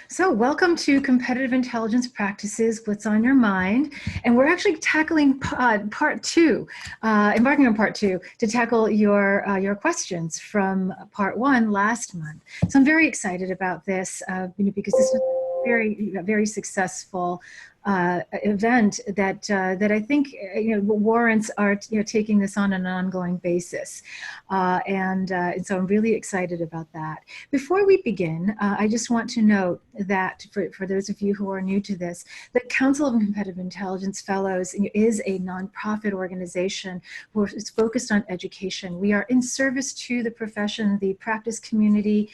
So welcome to Competitive Intelligence Practices, What's on Your Mind. And we're actually tackling part two, embarking on part two to tackle your questions from part one last month. So I'm very excited about this because this was very successful event that I think warrants our taking this on an ongoing basis, and so I'm really excited about that. Before we begin, I just want to note that for those of you who are new to this, the Council of Competitive Intelligence Fellows is a nonprofit organization who is focused on education. We are in service to the profession, the practice community.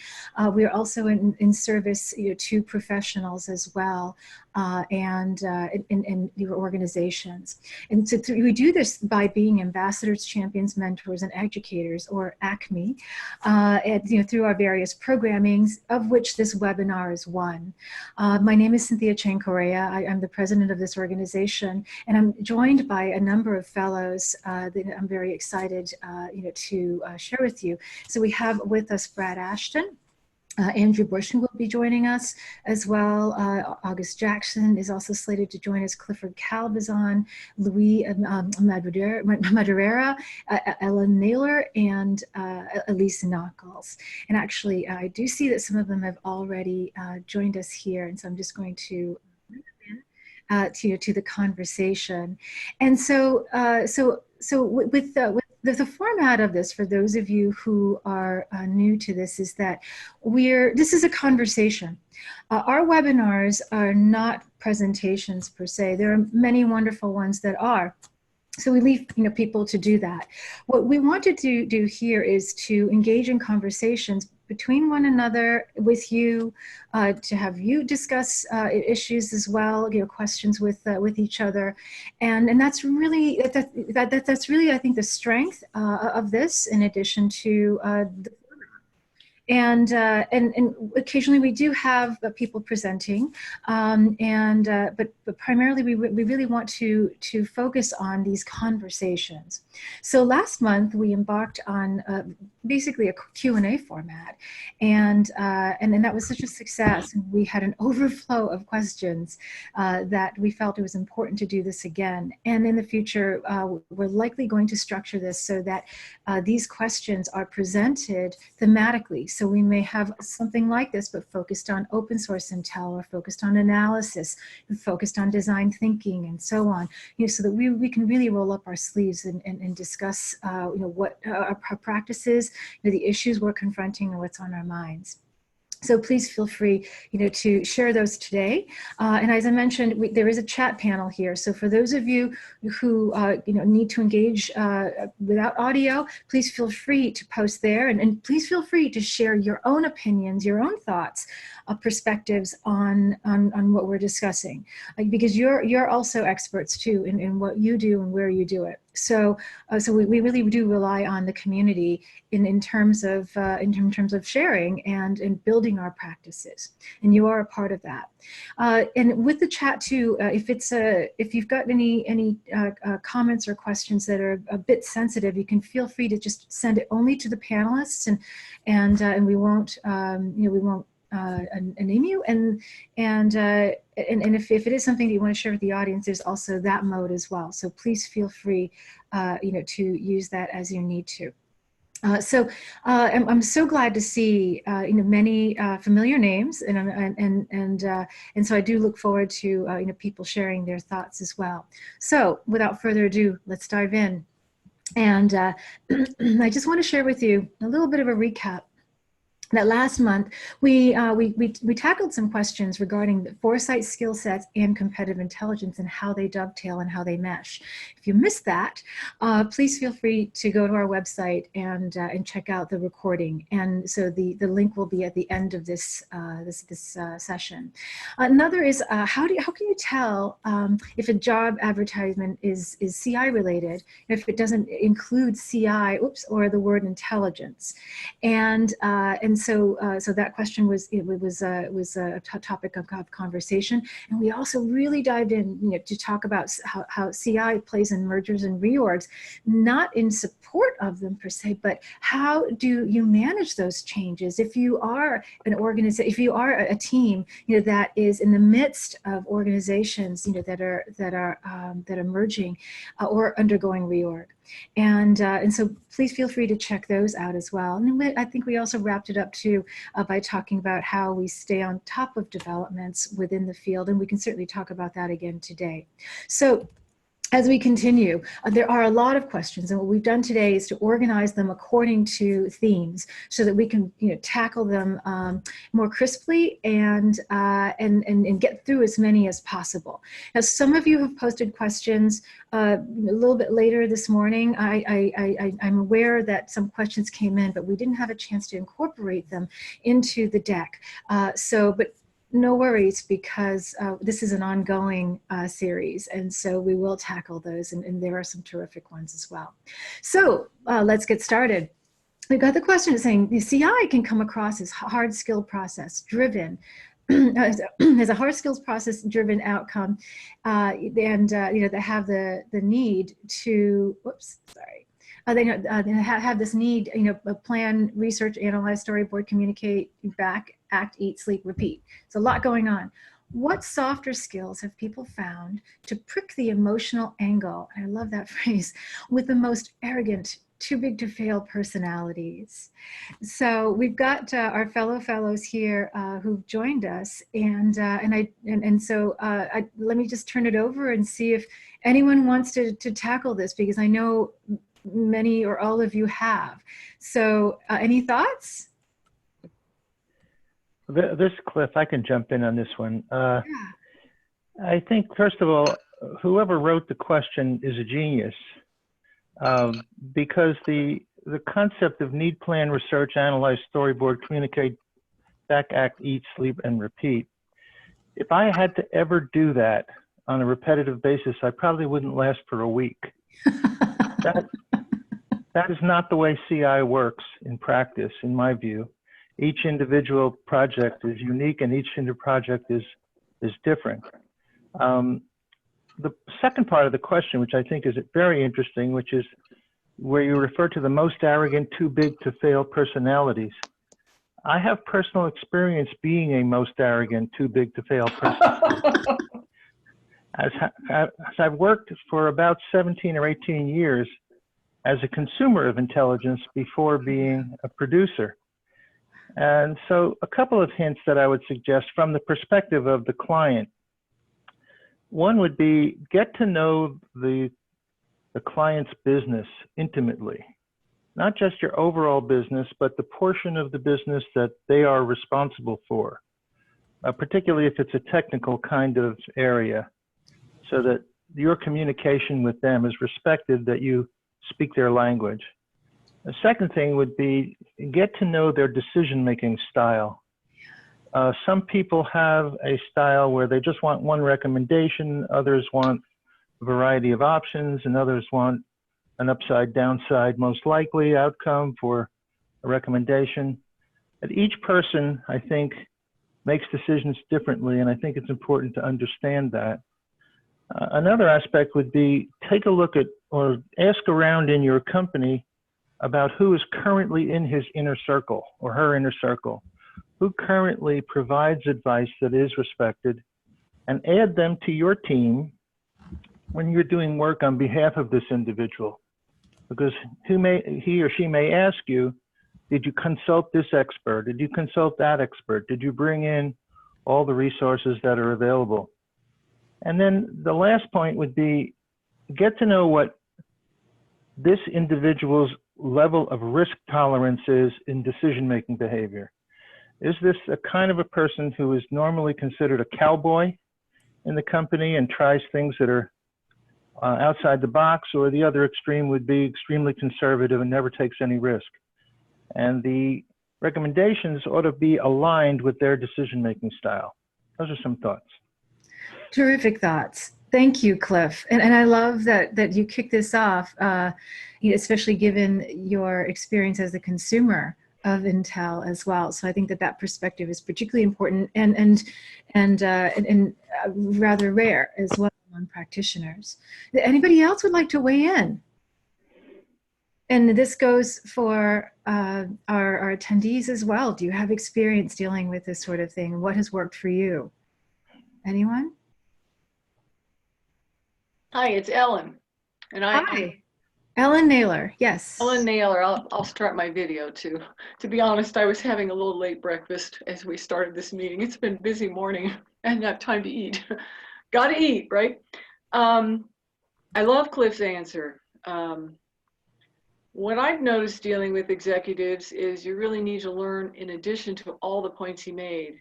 We are also in service to professionals as well. And your organizations. And so we do this by being ambassadors, champions, mentors, and educators, or ACME, through our various programmings, of which this webinar is one. My name is Cynthia Chang Correa. I'm the president of this organization, and I'm joined by a number of fellows that I'm very excited to share with you. So we have with us Brad Ashton. Andrew Bushing will be joining us as well. August Jackson is also slated to join us. Clifford Calbazon, Louis Madureira, Ellen Naylor, and Elise Knuckles. And actually, I do see that some of them have already joined us here, and so I'm just going to to the conversation. And so with the format of this, for those of you who are new to this, is that this is a conversation. Our webinars are not presentations per se. There are many wonderful ones that are. So we leave people to do that. What we want to do here is to engage in conversations between one another, with you, to have you discuss issues as well, questions with each other, and that's really that's really, I think, the strength of this. In addition to and occasionally we do have people presenting, but primarily we really want to focus on these conversations. So last month we embarked on basically a Q&A format, and that was such a success. We had an overflow of questions that we felt it was important to do this again. And in the future, we're likely going to structure this so that these questions are presented thematically. So we may have something like this, but focused on open source intel, or focused on analysis, focused on design thinking, and so on. So that we can really roll up our sleeves and discuss, what our practices, the issues we're confronting, and what's on our minds. So please feel free, to share those today. And as I mentioned, there is a chat panel here. So for those of you who, need to engage without audio, please feel free to post there, and please feel free to share your own opinions, your own thoughts, perspectives on what we're discussing, because you're also experts too in what you do and where you do it. So we really do rely on the community in terms of sharing and building our practices, and you are a part of that. And with the chat too, if you've got any comments or questions that are a bit sensitive, you can feel free to just send it only to the panelists, and we won't name you, and if it is something that you want to share with the audience, there's also that mode as well. So please feel free, to use that as you need to. So I'm so glad to see many familiar names, and so I do look forward to people sharing their thoughts as well. So without further ado, let's dive in. And I just want to share with you a little bit of a recap. That last month, we tackled some questions regarding the foresight skill sets and competitive intelligence, and how they dovetail and how they mesh. If you missed that, please feel free to go to our website and check out the recording. And so the link will be at the end of this session. Another is how can you tell if a job advertisement is CI related if it doesn't include CI or the word intelligence, and so that question was a topic of conversation, and we also really dived in, to talk about how CI plays in mergers and reorgs, not in support of them per se, but how do you manage those changes if you are an organization, if you are a team, that is in the midst of organizations, that are merging or undergoing reorg. And so please feel free to check those out as well. And I think we also wrapped it up too by talking about how we stay on top of developments within the field, and we can certainly talk about that again today. So as we continue, there are a lot of questions, and what we've done today is to organize them according to themes so that we can tackle them more crisply and get through as many as possible. Now, some of you have posted questions a little bit later this morning. I'm aware that some questions came in, but we didn't have a chance to incorporate them into the deck. But no worries, because this is an ongoing series, and so we will tackle those, and there are some terrific ones as well. So let's get started. We've got the question saying the CI can come across as hard skill process driven, as a hard skills process driven outcome, and they have the need to, they have this need, plan, research, analyze, storyboard, communicate, back, act, eat, sleep, repeat. It's a lot going on. What softer skills have people found to prick the emotional angle, and I love that phrase, with the most arrogant, too big to fail personalities? So we've got our fellows here who've joined us, so let me just turn it over and see if anyone wants to tackle this, because I know many or all of you have. So any thoughts? This is Cliff. I can jump in on this one. Yeah. I think, first of all, whoever wrote the question is a genius, because the concept of need, plan, research, analyze, storyboard, communicate, back, act, eat, sleep, and repeat. If I had to ever do that on a repetitive basis, I probably wouldn't last for a week. That is not the way CI works in practice, in my view. Each individual project is unique, and each project is different. The second part of the question, which I think is very interesting, which is where you refer to the most arrogant, too big to fail personalities. I have personal experience being a most arrogant, too big to fail person. As I've worked for about 17 or 18 years as a consumer of intelligence before being a producer. And so a couple of hints that I would suggest from the perspective of the client. One would be, get to know the client's business intimately, not just your overall business, but the portion of the business that they are responsible for, particularly if it's a technical kind of area, so that your communication with them is respected, that you speak their language. The second thing would be, get to know their decision-making style. Some people have a style where they just want one recommendation, others want a variety of options, and others want an upside, downside, most likely outcome for a recommendation. And each person, I think, makes decisions differently, and I think it's important to understand that. Another aspect would be, take a look at or ask around in your company about who is currently in his inner circle or her inner circle, who currently provides advice that is respected, and add them to your team when you're doing work on behalf of this individual. Because he or she may ask you, did you consult this expert? Did you consult that expert? Did you bring in all the resources that are available? And then the last point would be, get to know what this individual's level of risk tolerance is in decision-making behavior. Is this a kind of a person who is normally considered a cowboy in the company and tries things that are outside the box, or the other extreme would be extremely conservative and never takes any risk? And the recommendations ought to be aligned with their decision-making style. Those are some thoughts. Terrific thoughts. Thank you, Cliff. And I love that you kicked this off, especially given your experience as a consumer of Intel as well. So I think that that perspective is particularly important and rather rare as well among practitioners. Anybody else would like to weigh in? And this goes for our attendees as well. Do you have experience dealing with this sort of thing? What has worked for you? Anyone? Hi, it's Ellen. And Hi. Ellen Naylor, yes. Ellen Naylor, I'll start my video too. To be honest, I was having a little late breakfast as we started this meeting. It's been a busy morning and not time to eat. Gotta eat, right? I love Cliff's answer. What I've noticed dealing with executives is you really need to learn, in addition to all the points he made,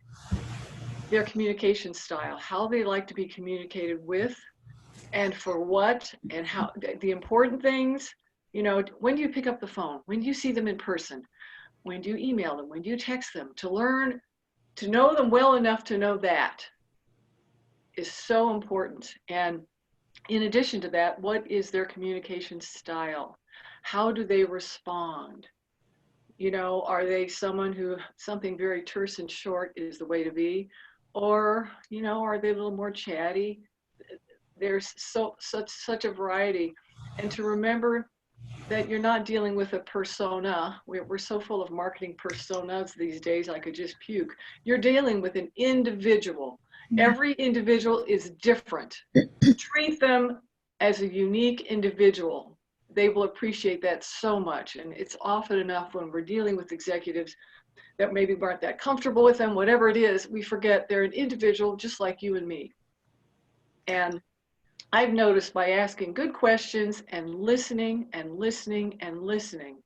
their communication style, how they like to be communicated with, and for what, and how, the important things. You know, when do you pick up the phone? When do you see them in person? When do you email them? When do you text them? To learn, to know them well enough to know that is so important. And in addition to that, what is their communication style? How do they respond? You know, are they someone who something very terse and short is the way to be? Or, you know, are they a little more chatty? There's such a variety. And to remember that you're not dealing with a persona. We're so full of marketing personas these days, I could just puke. You're dealing with an individual. Every individual is different. Treat them as a unique individual. They will appreciate that so much. And it's often enough when we're dealing with executives that maybe aren't that comfortable with them, whatever it is, we forget they're an individual just like you and me. And I've noticed by asking good questions and listening and listening and listening,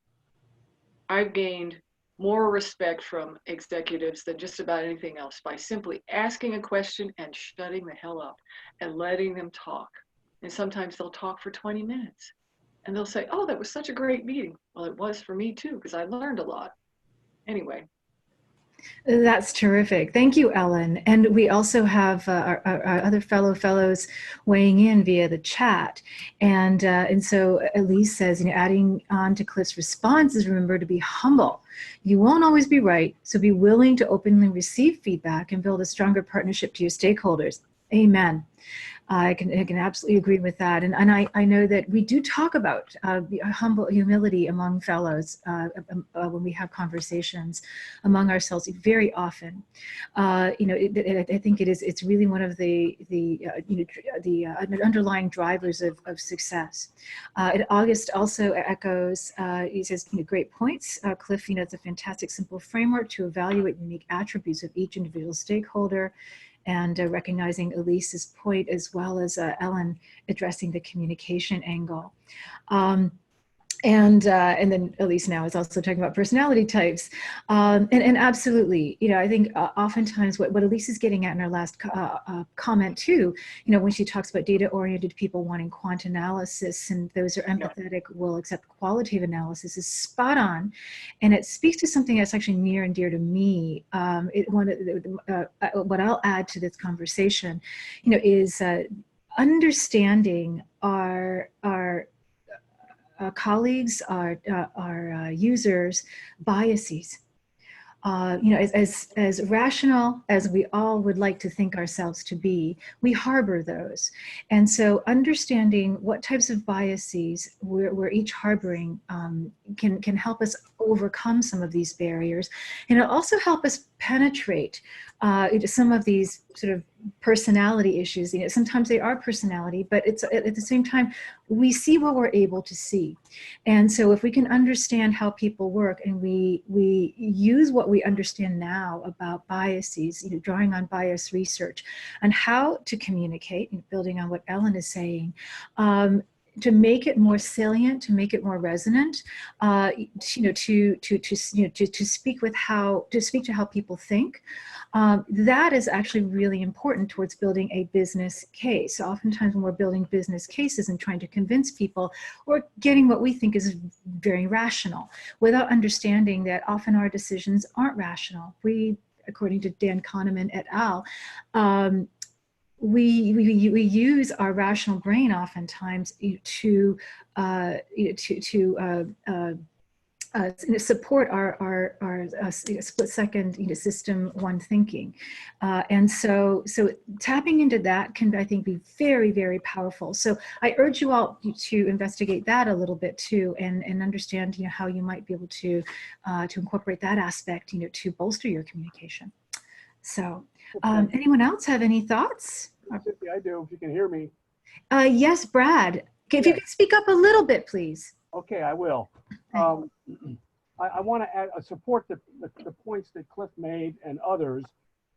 I've gained more respect from executives than just about anything else by simply asking a question and shutting the hell up and letting them talk. And sometimes they'll talk for 20 minutes and they'll say, oh, that was such a great meeting. Well, it was for me too, because I learned a lot. Anyway. That's terrific. Thank you, Ellen. And we also have our other fellows weighing in via the chat. And so Elise says, you know, adding on to Cliff's responses, remember to be humble. You won't always be right, so be willing to openly receive feedback and build a stronger partnership to your stakeholders. Amen. I can absolutely agree with that. And I know that we do talk about humble humility among fellows when we have conversations among ourselves very often. You know, I think it's really one of the underlying drivers of success. August also echoes, he says, you know, great points. Cliff, you know, it's a fantastic, simple framework to evaluate unique attributes of each individual stakeholder, and recognizing Elise's point, as well as Ellen addressing the communication angle. And then Elise now is also talking about personality types. And absolutely, you know, I think oftentimes what Elise is getting at in her last comment too, you know, when she talks about data-oriented people wanting quant analysis and those are empathetic, will accept qualitative analysis, is spot on. And it speaks to something that's actually near and dear to me. What I'll add to this conversation, you know, is understanding our colleagues, our users' biases. You know, as rational as we all would like to think ourselves to be, we harbor those. And so understanding what types of biases we're each harboring can help us overcome some of these barriers. And it'll also help us penetrate some of these sort of personality issues. You know, sometimes they are personality, but it's at the same time, we see what we're able to see. And so if we can understand how people work and we use what we understand now about biases, you know, drawing on bias research and how to communicate, and building on what Ellen is saying, to make it more salient, to make it more resonant, you know, to speak to how people think. That is actually really important towards building a business case. So oftentimes when we're building business cases and trying to convince people, we're getting what we think is very rational, without understanding that often our decisions aren't rational. We, according to Dan Kahneman et al., we use our rational brain oftentimes to support our split second system one thinking, and so tapping into that can, I think, be very, very powerful. So I urge you all to investigate that a little bit too, and understand how you might be able to incorporate that aspect to bolster your communication. So anyone else have any thoughts? I do, if you can hear me. Yes, Brad. If you could speak up a little bit, please. Okay, I will. I want to add, support the points that Cliff made and others,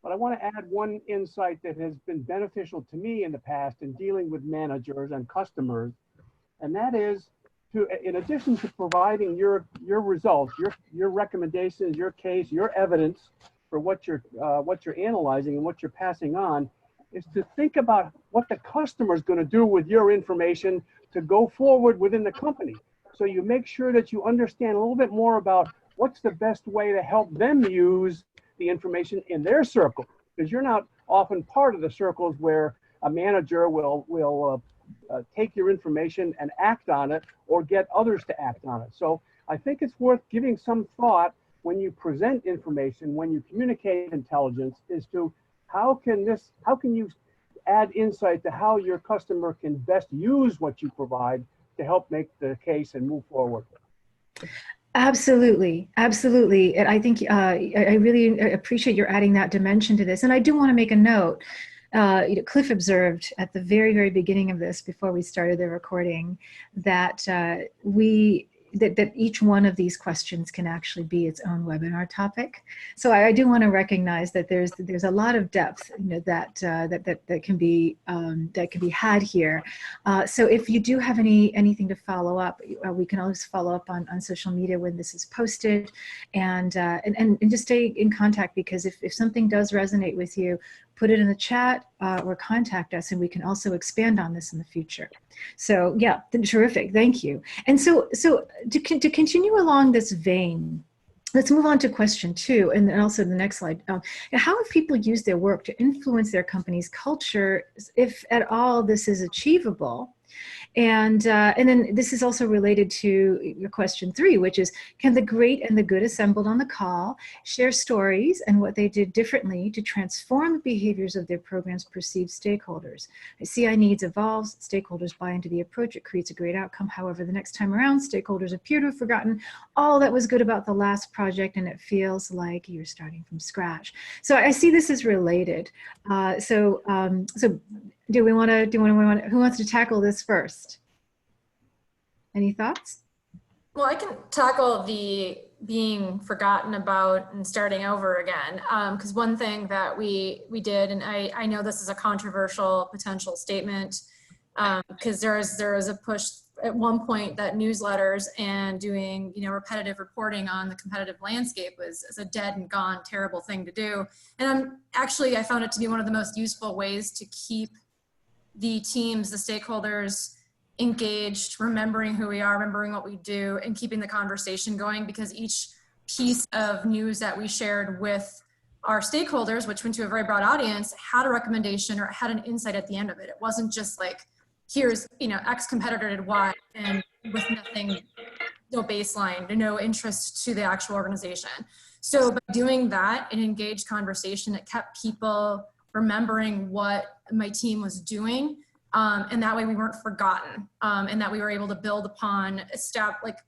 but I want to add one insight that has been beneficial to me in the past in dealing with managers and customers, and that is to, in addition to providing your results, your recommendations, your case, your evidence for what you're analyzing and what you're passing on, is to think about what the customer is going to do with your information to go forward within the company. So you make sure that you understand a little bit more about what's the best way to help them use the information in their circle, because you're not often part of the circles where a manager will take your information and act on it or get others to act on it. So I think it's worth giving some thought when you present information, when you communicate intelligence, is to how can you add insight to how your customer can best use what you provide to help make the case and move forward. Absolutely, absolutely. And I think I really appreciate your adding that dimension to this. And I do want to make a note. Cliff observed at the very, very beginning of this, before we started the recording, that that each one of these questions can actually be its own webinar topic. So I do want to recognize that there's a lot of depth that can be had here. So if you do have anything to follow up, we can always follow up on social media when this is posted, and just stay in contact, because if something does resonate with you, put it in the chat or contact us, and we can also expand on this in the future. So yeah, terrific, thank you. And so to continue along this vein, let's move on to question 2, and then also the next slide. How have people used their work to influence their company's culture, if at all this is achievable? And then this is also related to your question 3, which is, can the great and the good assembled on the call share stories and what they did differently to transform the behaviors of their program's perceived stakeholders? CI needs evolves, stakeholders buy into the approach, it creates a great outcome. However, the next time around, stakeholders appear to have forgotten all that was good about the last project, and it feels like you're starting from scratch. So I see this as related. So who wants to tackle this first? Any thoughts? Well, I can tackle the being forgotten about and starting over again, because one thing that we did, and I know this is a controversial potential statement, because there is a push at one point that newsletters and doing repetitive reporting on the competitive landscape was a dead and gone terrible thing to do. And I found it to be one of the most useful ways to keep the teams, the stakeholders engaged, remembering who we are, remembering what we do, and keeping the conversation going, because each piece of news that we shared with our stakeholders, which went to a very broad audience, had a recommendation or had an insight at the end of it. It wasn't just like, here's, X competitor did Y, and with nothing, no baseline, no interest to the actual organization. So by doing that, an engaged conversation, it kept people remembering what my team was doing, and that way we weren't forgotten, and that we were able to build upon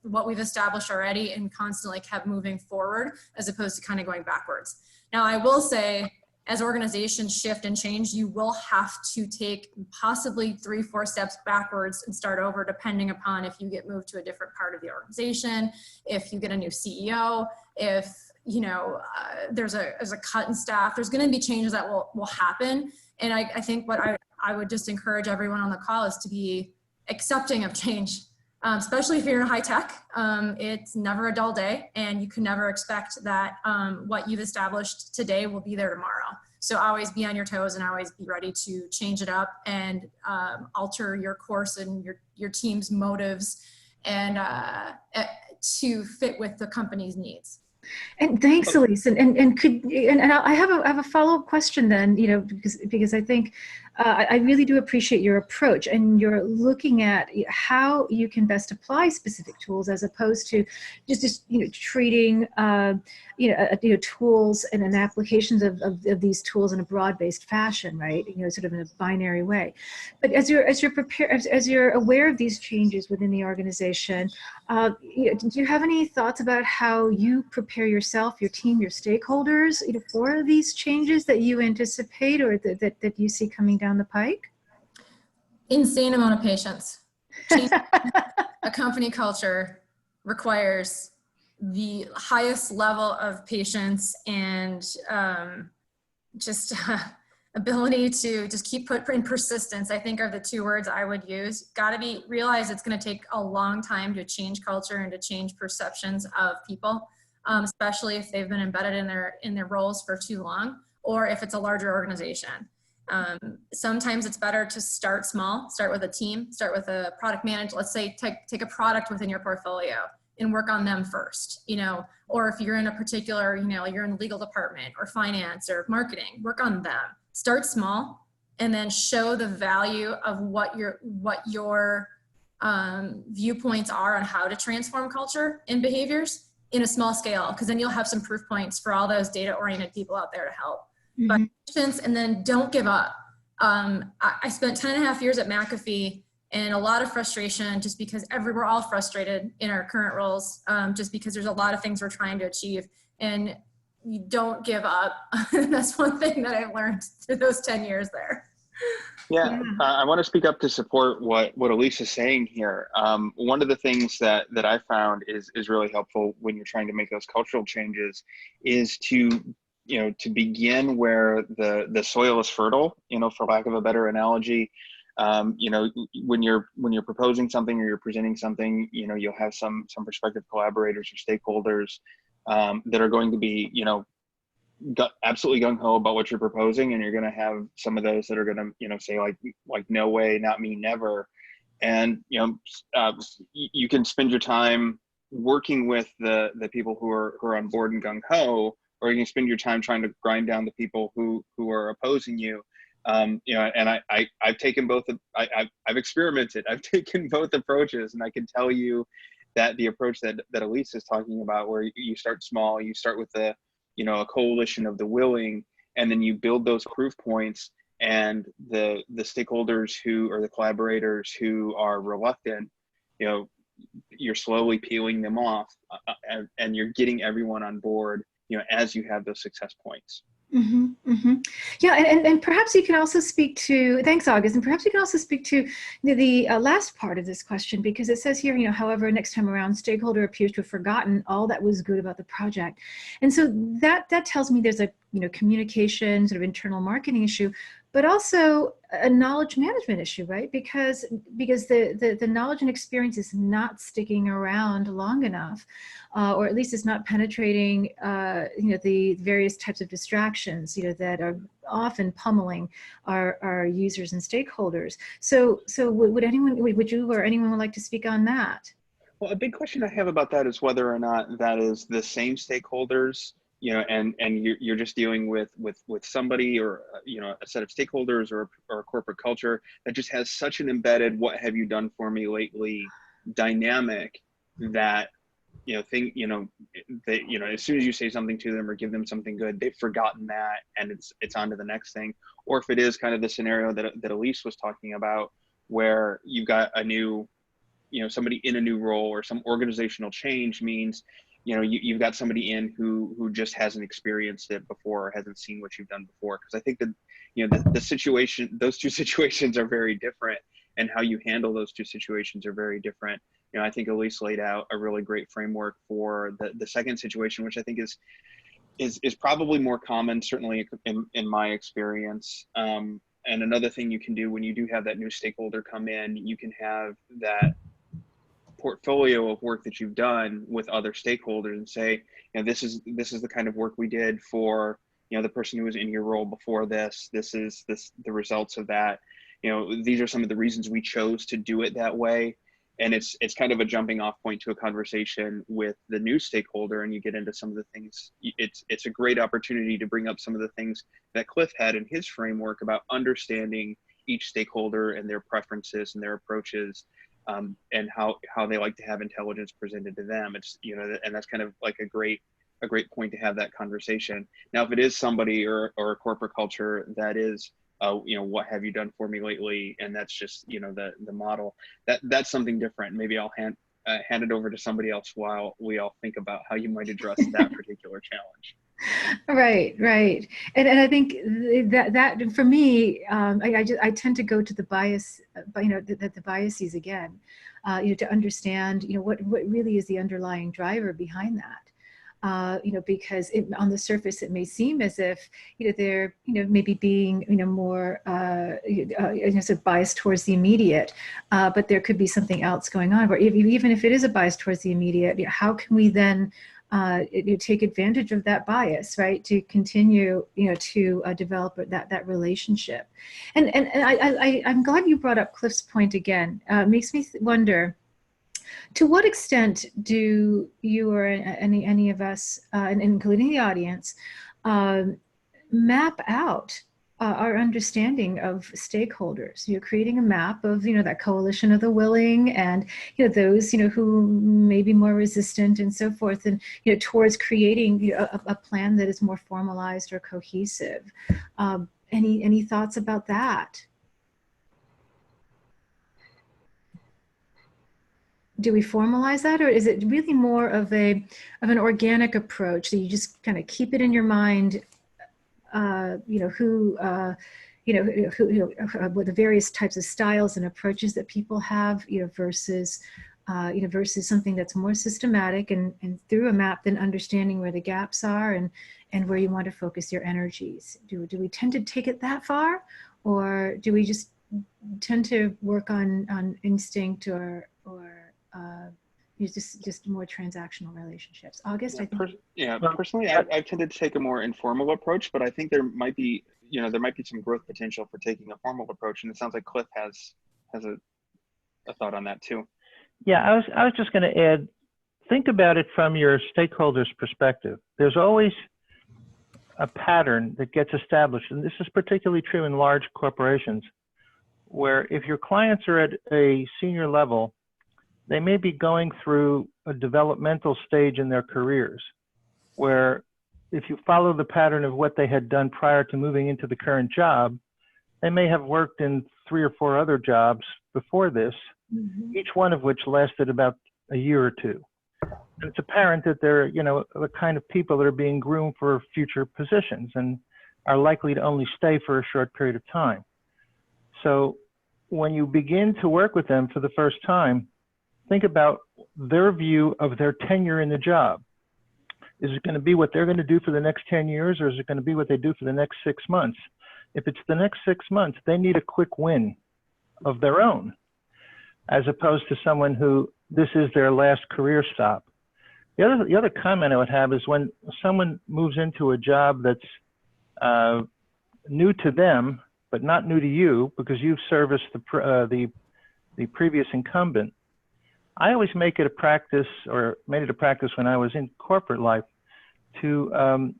what we've established already and constantly kept moving forward, as opposed to kind of going backwards. Now, I will say, as organizations shift and change, you will have to take possibly 3-4 steps backwards and start over, depending upon if you get moved to a different part of the organization, if you get a new CEO, if there's a cut in staff. There's going to be changes that will happen. And I think what I would just encourage everyone on the call is to be accepting of change, especially if you're in high tech. It's never a dull day, and you can never expect that what you've established today will be there tomorrow. So always be on your toes and always be ready to change it up and alter your course and your team's motives and to fit with the company's needs. And thanks, Elise. And I have a follow-up question then, because I think I really do appreciate your approach, and you're looking at how you can best apply specific tools as opposed to just treating tools and applications of these tools in a broad-based fashion, right? Sort of in a binary way. But as you're aware of these changes within the organization, do you have any thoughts about how you prepare yourself, your team, your stakeholders, for these changes that you anticipate or that you see coming down the pike? Insane amount of patience. Changing a company culture requires the highest level of patience and ability to just keep putting persistence, I think, are the two words I would use. Realize it's going to take a long time to change culture and to change perceptions of people, especially if they've been embedded in their roles for too long, or if it's a larger organization. Sometimes it's better to start small, start with a team, start with a product manager. Let's say take a product within your portfolio and work on them first, or if you're in a particular, you're in the legal department or finance or marketing, work on them. Start small and then show the value of what your viewpoints are on how to transform culture and behaviors in a small scale, because then you'll have some proof points for all those data-oriented people out there to help. Mm-hmm. But patience, and then don't give up. I spent 10.5 years at McAfee, and a lot of frustration just because we're all frustrated in our current roles, just because there's a lot of things we're trying to achieve, and you don't give up. That's one thing that I've learned through those 10 years there. Yeah, I want to speak up to support what Elise is saying here. One of the things that I found is really helpful when you're trying to make those cultural changes is to begin where the soil is fertile, for lack of a better analogy. When you're proposing something or you're presenting something, you'll have some prospective collaborators or stakeholders that are going to be, absolutely gung-ho about what you're proposing, and you're going to have some of those that are going to, say like no way, not me, never. And you can spend your time working with the people who are on board and gung-ho, or you can spend your time trying to grind down the people who are opposing you. And I've taken both. I've experimented. I've taken both approaches, and I can tell you that the approach that Elise is talking about, where you start small, you start with a coalition of the willing, and then you build those proof points, and the stakeholders or the collaborators who are reluctant, you're slowly peeling them off, and you're getting everyone on board, as you have those success points. Mm-hmm, mm-hmm. Yeah, and perhaps you can also speak to, thanks August, and perhaps you can also speak to the last part of this question, because it says here, however, next time around, stakeholder appears to have forgotten all that was good about the project. And so that tells me there's a communication, sort of internal marketing issue, but also a knowledge management issue, right? Because the knowledge and experience is not sticking around long enough, or at least it's not penetrating, the various types of distractions, that are often pummeling our users and stakeholders. So would you or anyone would like to speak on that? Well, a big question I have about that is whether or not that is the same stakeholders, and you're just dealing with somebody, or a set of stakeholders, or a corporate culture that just has such an embedded "what have you done for me lately" dynamic that as soon as you say something to them or give them something good, they've forgotten that, and it's on to the next thing. Or if it is kind of the scenario that Elise was talking about, where you've got a new, somebody in a new role, or some organizational change means, you've got somebody in who just hasn't experienced it before, or hasn't seen what you've done before. Because I think that, the situation, those two situations are very different, and how you handle those two situations are very different. I think Elise laid out a really great framework for the second situation, which I think is probably more common, certainly in my experience. And another thing you can do when you do have that new stakeholder come in, you can have that portfolio of work that you've done with other stakeholders and say, this is the kind of work we did for, the person who was in your role before this. This is the results of that. These are some of the reasons we chose to do it that way. And it's kind of a jumping off point to a conversation with the new stakeholder, and you get into some of the things. It's a great opportunity to bring up some of the things that Cliff had in his framework about understanding each stakeholder and their preferences and their approaches, and how they like to have intelligence presented to them. It's, you know, and that's kind of like a great point to have that conversation. Now, if it is somebody or a corporate culture that is, you know, what have you done for me lately? And that's just, you know, the model, that's something different. Maybe I'll hand it over to somebody else while we all think about how you might address that particular challenge. Right. And I think that for me, I tend to go to the bias, you know, the biases again, you know, to understand, you know, what really is the underlying driver behind that. You know, because on the surface, it may seem as if, you know, they're, you know, maybe being, you know, more, you know, sort of biased towards the immediate, but there could be something else going on. Or even if it is a bias towards the immediate, you know, how can we then you take advantage of that bias, right, to continue, you know, to develop that relationship. And I'm glad you brought up Cliff's point again. Makes me wonder, to what extent do you or any of us, including the audience, map out our understanding of stakeholders? You're creating a map of, you know, that coalition of the willing, and, you know, those, you know, who may be more resistant and so forth, and, you know, towards creating, you know, a plan that is more formalized or cohesive. Any thoughts about that? Do we formalize that, or is it really more of an organic approach that you just kind of keep it in your mind? You know, what the various types of styles and approaches that people have, you know, versus something that's more systematic and through a map, then understanding where the gaps are and where you want to focus your energies. Do we tend to take it that far, or do we just tend to work on instinct or just more transactional relationships? August, I think. Personally, I tended to take a more informal approach, but I think there might be some growth potential for taking a formal approach, and it sounds like Cliff has a thought on that too. Yeah, I was just going to add, think about it from your stakeholders' perspective. There's always a pattern that gets established, and this is particularly true in large corporations, where if your clients are at a senior level, they may be going through a developmental stage in their careers, where if you follow the pattern of what they had done prior to moving into the current job, they may have worked in 3 or 4 other jobs before this, each one of which lasted about a year or 2. And it's apparent that they're, you know, the kind of people that are being groomed for future positions and are likely to only stay for a short period of time. So when you begin to work with them for the first time, think about their view of their tenure in the job. Is it going to be what they're going to do for the next 10 years, or is it going to be what they do for the next 6 months? If it's the next 6 months, they need a quick win of their own, as opposed to someone who this is their last career stop. The other comment I would have is when someone moves into a job that's new to them, but not new to you because you've serviced the previous incumbent, I always make it a practice, or made it a practice when I was in corporate life, to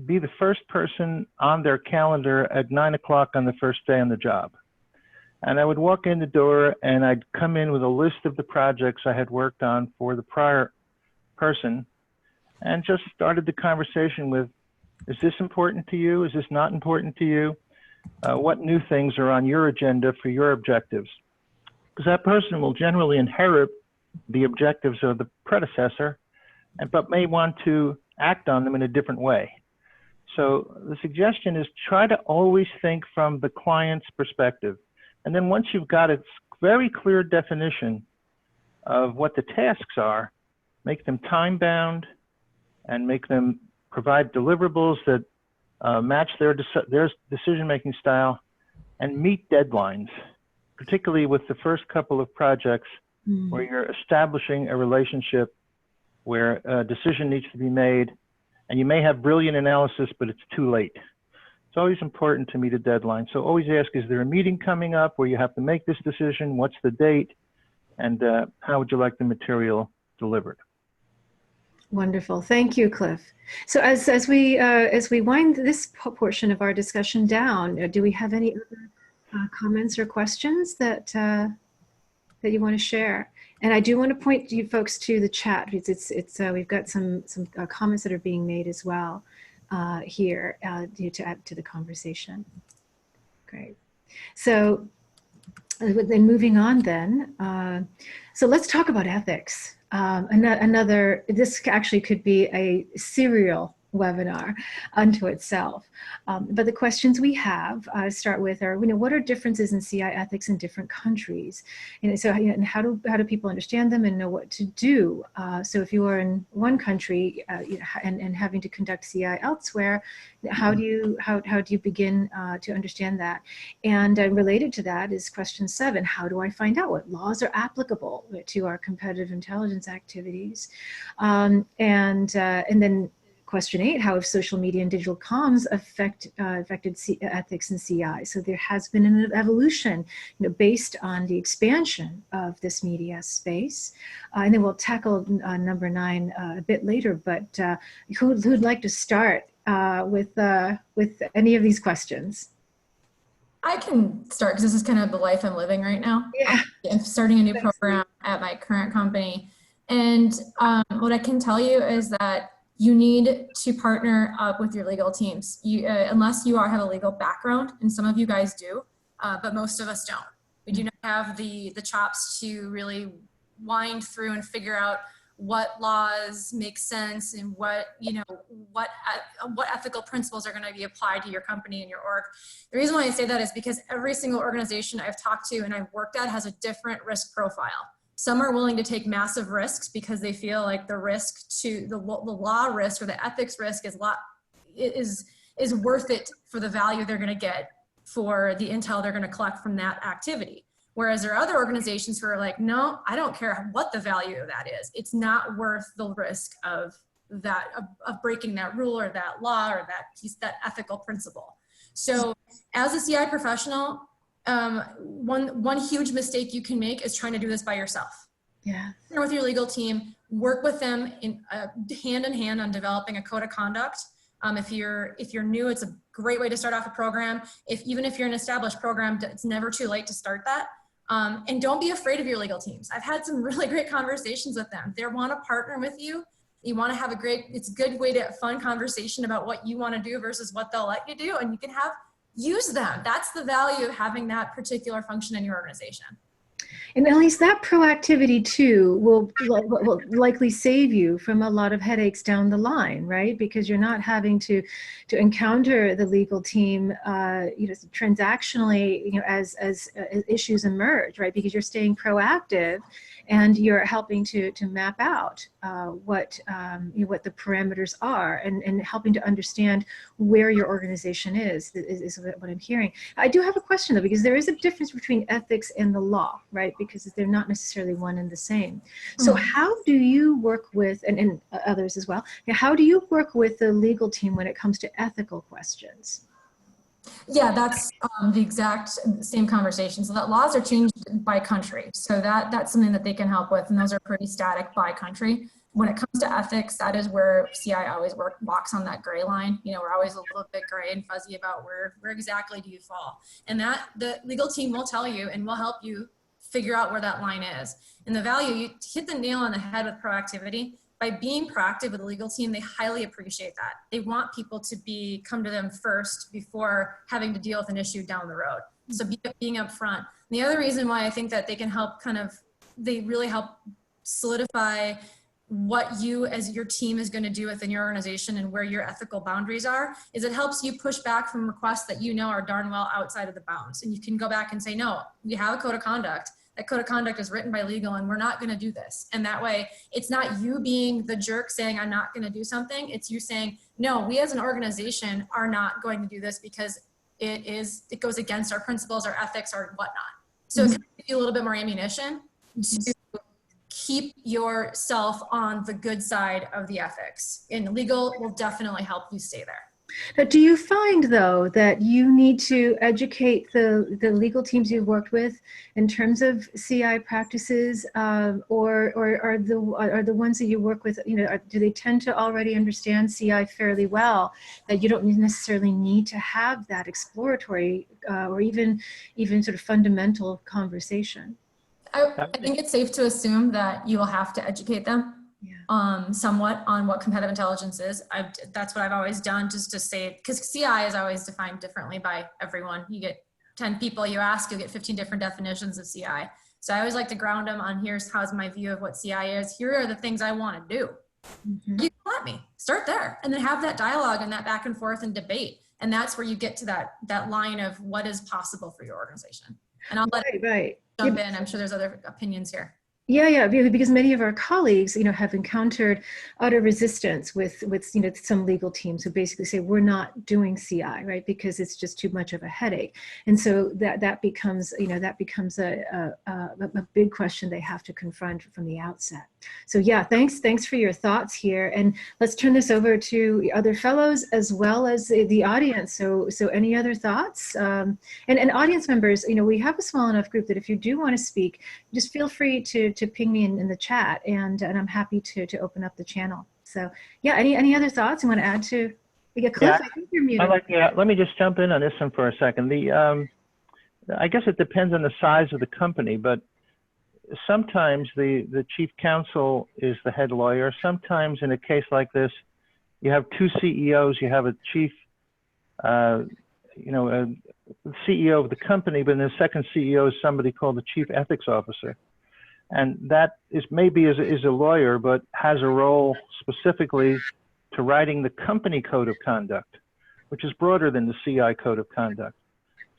be the first person on their calendar at 9 o'clock on the first day on the job. And I would walk in the door and I'd come in with a list of the projects I had worked on for the prior person, and just started the conversation with, is this important to you? Is this not important to you? What new things are on your agenda for your objectives? Because that person will generally inherit the objectives of the predecessor, but may want to act on them in a different way. So the suggestion is try to always think from the client's perspective. And then once you've got a very clear definition of what the tasks are, make them time-bound and make them provide deliverables that match their decision-making style and meet deadlines, particularly with the first couple of projects where you're establishing a relationship where a decision needs to be made, and you may have brilliant analysis, but it's too late. It's always important to meet a deadline. So always ask, is there a meeting coming up where you have to make this decision? What's the date? And how would you like the material delivered? Wonderful. Thank you, Cliff. So as we wind this portion of our discussion down, do we have any other comments or questions that you want to share? And I do want to point you folks to the chat. It's we've got some comments that are being made as well here to add to the conversation. Great. So then moving on then. So let's talk about ethics. This actually could be a serial webinar unto itself. But the questions we have start with are, what are differences in CI ethics in different countries? So, and how do people understand them and know what to do? So if you are in one country and having to conduct CI elsewhere, how do you begin to understand that? And related to that is question 7: how do I find out what laws are applicable to our competitive intelligence activities? And then question 8: how have social media and digital comms affected ethics in CI? So there has been an evolution, based on the expansion of this media space. And then we'll tackle number 9 a bit later. But who'd like to start with any of these questions? I can start because this is kind of the life I'm living right now. Yeah. I'm starting a new program at my current company. And what I can tell you is that you need to partner up with your legal teams. Unless you have a legal background, and some of you guys do, but most of us don't. We do not have the chops to really wind through and figure out what laws make sense and what ethical principles are going to be applied to your company and your org. The reason why I say that is because every single organization I've talked to and I've worked at has a different risk profile. Some are willing to take massive risks because they feel like the risk to the law risk or the ethics risk is worth it for the value they're going to get for the intel they're going to collect from that activity. Whereas there are other organizations who are like, no, I don't care what the value of that is. It's not worth the risk of breaking that rule or that law or that ethical principle. So as a CI professional, one huge mistake you can make is trying to do this by yourself. Yeah. Partner with your legal team, work with them in hand on developing a code of conduct. If you're new, it's a great way to start off a program. Even if you're an established program, it's never too late to start that. And don't be afraid of your legal teams. I've had some really great conversations with them. They want to partner with you. You want to have it's a good way to have a fun conversation about what you want to do versus what they'll let you do. And you can use them. That's the value of having that particular function in your organization. And at least that proactivity too will likely save you from a lot of headaches down the line, right? Because you're not having to encounter the legal team, transactionally, as issues emerge, right? Because you're staying proactive, and you're helping to map out what the parameters are, and helping to understand where your organization is what I'm hearing. I do have a question though, because there is a difference between ethics and the law, right? Because they're not necessarily one and the same. So how do you work with, and others as well, how do you work with the legal team when it comes to ethical questions? Yeah, that's the exact same conversation. So that laws are changed by country. So that's something that they can help with. And those are pretty static by country. When it comes to ethics, that is where CI always walks on that gray line. We're always a little bit gray and fuzzy about where exactly do you fall. And that the legal team will tell you and will help you figure out where that line is. And the value, you hit the nail on the head with proactivity. By being proactive with the legal team, they highly appreciate that. They want people to come to them first before having to deal with an issue down the road. So being upfront. The other reason why I think that they can help they really help solidify what you as your team is going to do within your organization and where your ethical boundaries are, is it helps you push back from requests that are darn well outside of the bounds. And you can go back and say, no, we have a code of conduct. That code of conduct is written by legal and we're not going to do this. And that way it's not you being the jerk saying I'm not going to do something. It's you saying, no, we as an organization are not going to do this because it goes against our principles, our ethics, or whatnot. So it can give you a little bit more ammunition to keep yourself on the good side of the ethics. And legal will definitely help you stay there. Now, do you find, though, that you need to educate the legal teams you've worked with in terms of CI practices, or are the ones that you work with, do they tend to already understand CI fairly well, that you don't necessarily need to have that exploratory or even sort of fundamental conversation? I think it's safe to assume that you will have to educate them. Yeah. Somewhat on what competitive intelligence is. That's what I've always done, just to say, because CI is always defined differently by everyone. You get 10 people you ask, you'll get 15 different definitions of CI. So I always like to ground them on how's my view of what CI is. Here are the things I want to do. Mm-hmm. You can let me start there, and then have that dialogue and that back and forth and debate. And that's where you get to that line of what is possible for your organization. And I'll let jump in. I'm sure there's other opinions here. Yeah, because many of our colleagues, have encountered utter resistance with some legal teams who basically say we're not doing CI, right, because it's just too much of a headache, and so that becomes a big question they have to confront from the outset. So yeah, thanks for your thoughts here, and let's turn this over to other fellows as well as the audience. So any other thoughts? And audience members, we have a small enough group that if you do want to speak, just feel free to ping me in the chat, and I'm happy to open up the channel. So yeah, any other thoughts you want to add to? Yeah, Cliff, I think you're muted. Let me just jump in on this one for a second. I guess it depends on the size of the company, but sometimes the chief counsel is the head lawyer. Sometimes in a case like this, you have two CEOs. You have a chief, a CEO of the company, but then the second CEO is somebody called the chief ethics officer. And that is maybe is a lawyer, but has a role specifically to writing the company code of conduct, which is broader than the CI code of conduct.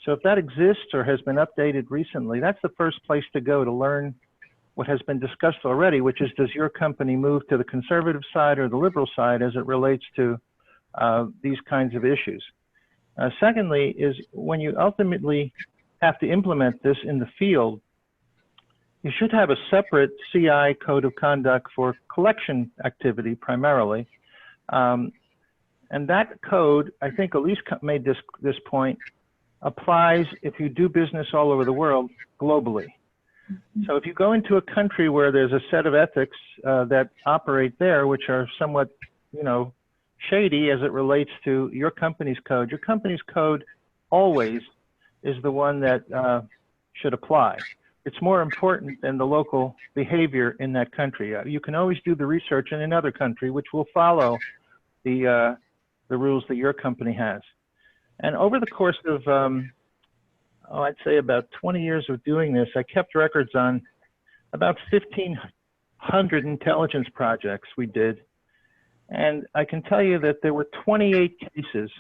So if that exists or has been updated recently, that's the first place to go to learn what has been discussed already, which is, does your company move to the conservative side or the liberal side as it relates to these kinds of issues? Secondly, is when you ultimately have to implement this in the field, you should have a separate CI code of conduct for collection activity primarily. And that code, I think Elise made this point, applies if you do business all over the world globally. So if you go into a country where there's a set of ethics that operate there, which are somewhat, shady as it relates to your company's code always is the one that should apply. It's more important than the local behavior in that country. You can always do the research in another country, which will follow the rules that your company has. And over the course of, I'd say about 20 years of doing this, I kept records on about 1,500 intelligence projects we did. And I can tell you that there were 28 cases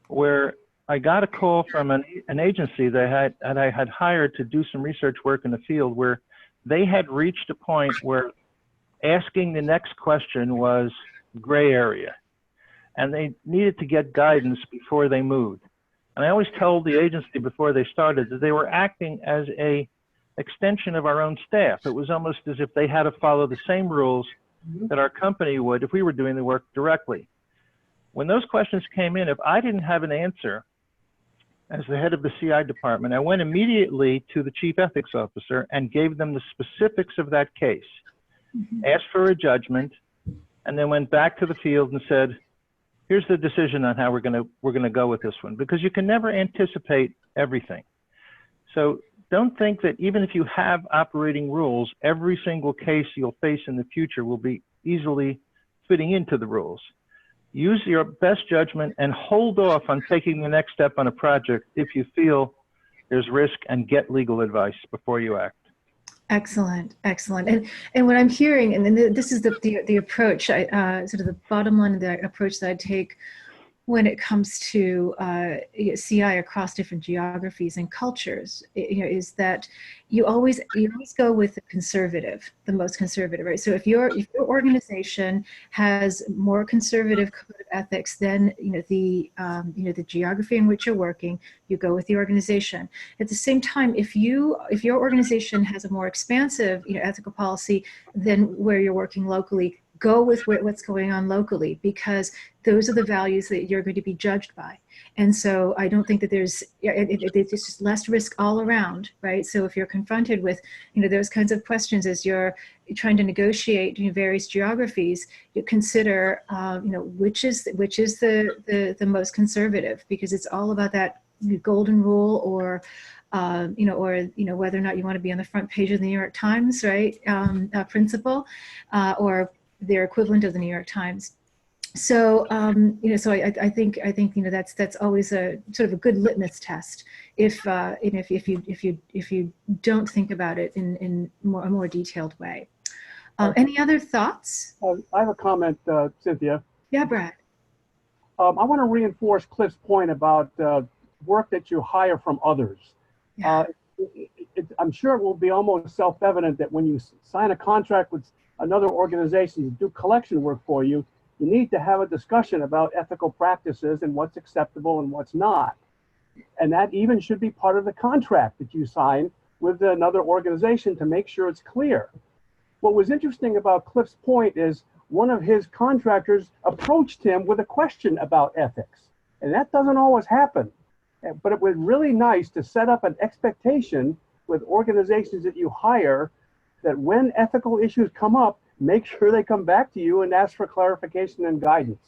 where I got a call from an agency that I had hired to do some research work in the field, where they had reached a point where asking the next question was gray area, and they needed to get guidance before they moved. And I always told the agency before they started that they were acting as an extension of our own staff. It was almost as if they had to follow the same rules that our company would if we were doing the work directly. When those questions came in, if I didn't have an answer as the head of the CI department, I went immediately to the chief ethics officer and gave them the specifics of that case, asked for a judgment, and then went back to the field and said, here's the decision on how we're gonna go with this one, because you can never anticipate everything. So don't think that even if you have operating rules, every single case you'll face in the future will be easily fitting into the rules. Use your best judgment and hold off on taking the next step on a project if you feel there's risk, and get legal advice before you act. Excellent. And what I'm hearing, and then this is the approach, sort of the bottom line of the approach that I take when it comes to CI across different geographies and cultures, is that you always go with the most conservative, right? So if your organization has more conservative code of ethics than the geography in which you're working, you go with the organization. At the same time, if your organization has a more expansive ethical policy than where you're working locally, go with what's going on locally, because those are the values that you're going to be judged by. And so I don't think that it's just less risk all around, right? So if you're confronted with, those kinds of questions as you're trying to negotiate various geographies, you consider, which is the most conservative, because it's all about that golden rule, or whether or not you want to be on the front page of the New York Times, right? Principle, or their equivalent of the New York Times. So, so I think that's always a sort of a good litmus test if you don't think about it in a more detailed way. Any other thoughts? I have a comment, Cynthia. Yeah, Brad. I want to reinforce Cliff's point about work that you hire from others. Yeah. I'm sure it will be almost self-evident that when you sign a contract with another organization to do collection work for you, you need to have a discussion about ethical practices and what's acceptable and what's not. And that even should be part of the contract that you sign with another organization to make sure it's clear. What was interesting about Cliff's point is one of his contractors approached him with a question about ethics. And that doesn't always happen. But it was really nice to set up an expectation with organizations that you hire that when ethical issues come up, make sure they come back to you and ask for clarification and guidance.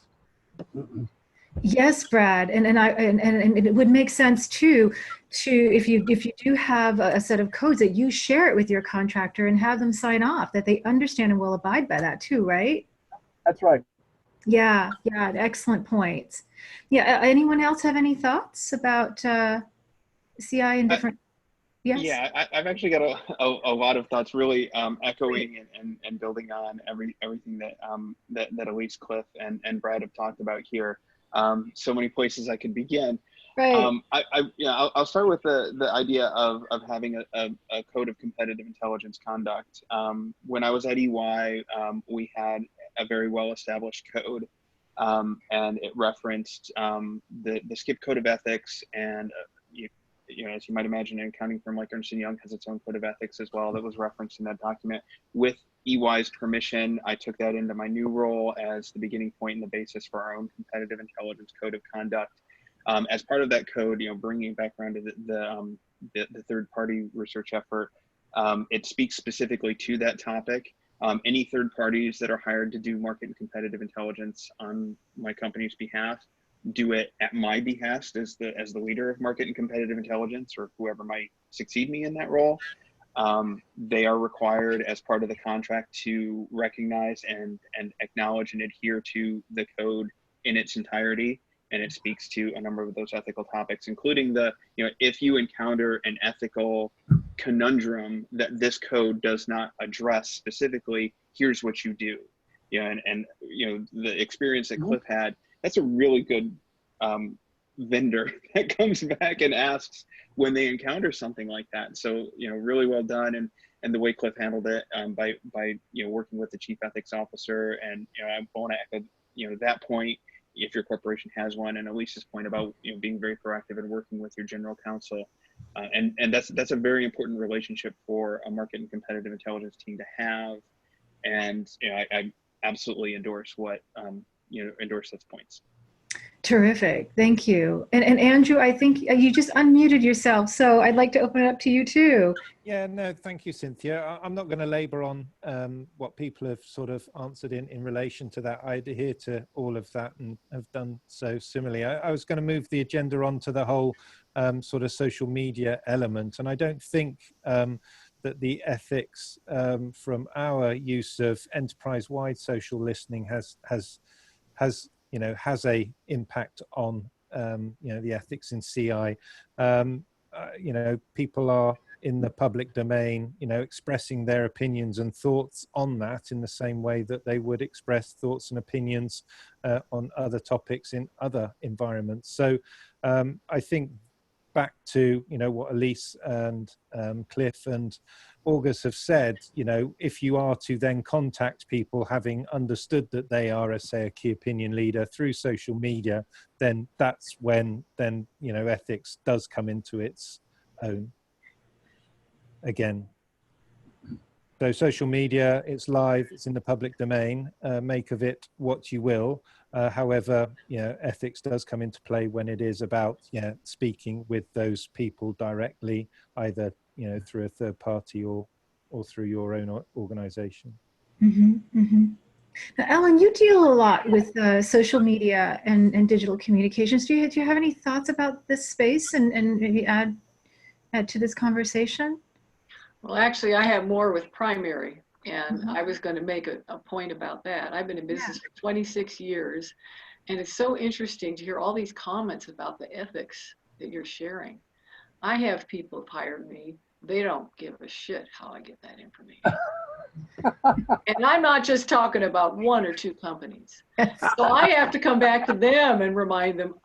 Yes, Brad, and it would make sense too, if you do have a set of codes, that you share it with your contractor and have them sign off, that they understand and will abide by that too, right? That's right. Yeah, excellent points. Yeah, anyone else have any thoughts about CI and different? Yes. Yeah, I've actually got a lot of thoughts, really echoing and building on everything that Elise, Cliff, and Brad have talked about here. So many places I could begin. Right. I'll start with the idea of having a code of competitive intelligence conduct. When I was at EY, we had a very well-established code, and it referenced the SCIP code of ethics, and as you might imagine, an accounting firm like Ernst & Young has its own code of ethics as well that was referenced in that document. With EY's permission, I took that into my new role as the beginning point and the basis for our own competitive intelligence code of conduct. As part of that code, bringing it back around to the third-party research effort, it speaks specifically to that topic. Any third parties that are hired to do market and competitive intelligence on my company's behalf do it at my behest as the leader of market and competitive intelligence, or whoever might succeed me in that role. They are required as part of the contract to recognize and acknowledge and adhere to the code in its entirety. And it speaks to a number of those ethical topics, including if you encounter an ethical conundrum that this code does not address specifically, here's what you do. And the experience that Cliff had, that's a really good vendor that comes back and asks when they encounter something like that. So, really well done. And the way Cliff handled it by working with the chief ethics officer. And, I want to echo, that point, if your corporation has one, and Elise's point about, being very proactive and working with your general counsel. And that's a very important relationship for a market and competitive intelligence team to have. And, I absolutely endorse endorse those points. Terrific. Thank you. And Andrew, I think you just unmuted yourself, so I'd like to open it up to you too. Yeah, no, thank you, Cynthia. I'm not going to labor on what people have sort of answered in relation to that. I adhere to all of that and have done so similarly. I was going to move the agenda on to the whole sort of social media element. And I don't think that the ethics from our use of enterprise-wide social listening has a impact on the ethics in CI. People are in the public domain, expressing their opinions and thoughts on that in the same way that they would express thoughts and opinions on other topics in other environments. So I think back to what Elise and Cliff and August have said, if you are to then contact people having understood that they are, say, a key opinion leader through social media, then that's when ethics does come into its own again. So social media, it's live, it's in the public domain, make of it what you will. However, ethics does come into play when it is about speaking with those people directly, either through a third party or through your own organization. Mm-hmm, mm-hmm. Now, Ellen, you deal a lot with social media and digital communications. Do you have any thoughts about this space and maybe add to this conversation? Well, actually, I have more with primary, and I was going to make a point about that. I've been in business for 26 years, and it's so interesting to hear all these comments about the ethics that you're sharing. I have people who've hired me. They don't give a shit how I get that information. And I'm not just talking about 1 or 2 companies. So I have to come back to them and remind them,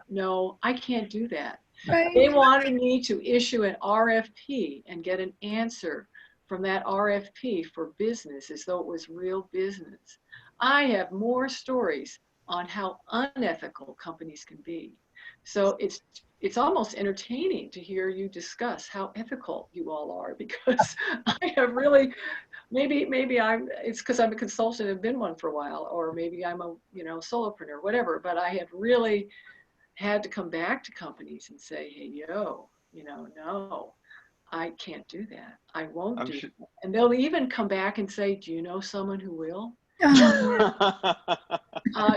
no, I can't do that. Right. They wanted me to issue an RFP and get an answer from that RFP for business as though it was real business. I have more stories on how unethical companies can be. So it's almost entertaining to hear you discuss how ethical you all are, because I have really, maybe it's because I'm a consultant and have been one for a while, or maybe I'm a solopreneur, whatever, but I have really had to come back to companies and say, hey, no, I can't do that. I won't do that. And they'll even come back and say, do you know someone who will?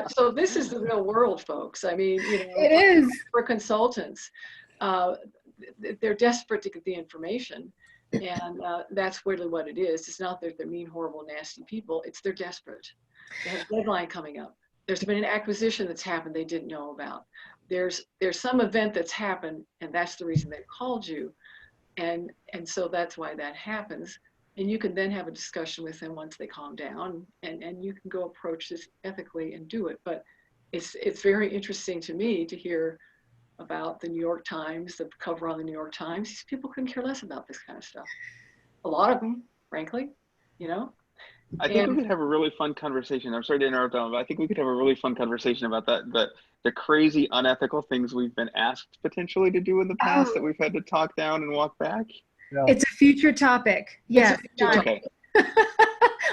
So this is the real world, folks. I mean, it is. For consultants, they're desperate to get the information. And that's really what it is. It's not that they're mean, horrible, nasty people. It's they're desperate. They have a deadline coming up. There's been an acquisition that's happened they didn't know about. There's some event that's happened, and that's the reason they've called you. And so that's why that happens. And you can then have a discussion with them once they calm down, and you can go approach this ethically and do it. But it's very interesting to me to hear about the New York Times, the cover on the New York Times. These people couldn't care less about this kind of stuff. A lot of them, frankly, I think we could have a really fun conversation. I'm sorry to interrupt, Ellen, but I think we could have a really fun conversation about the crazy, unethical things we've been asked potentially to do in the past that we've had to talk down and walk back. Yeah. It's a future topic. Yes. Okay.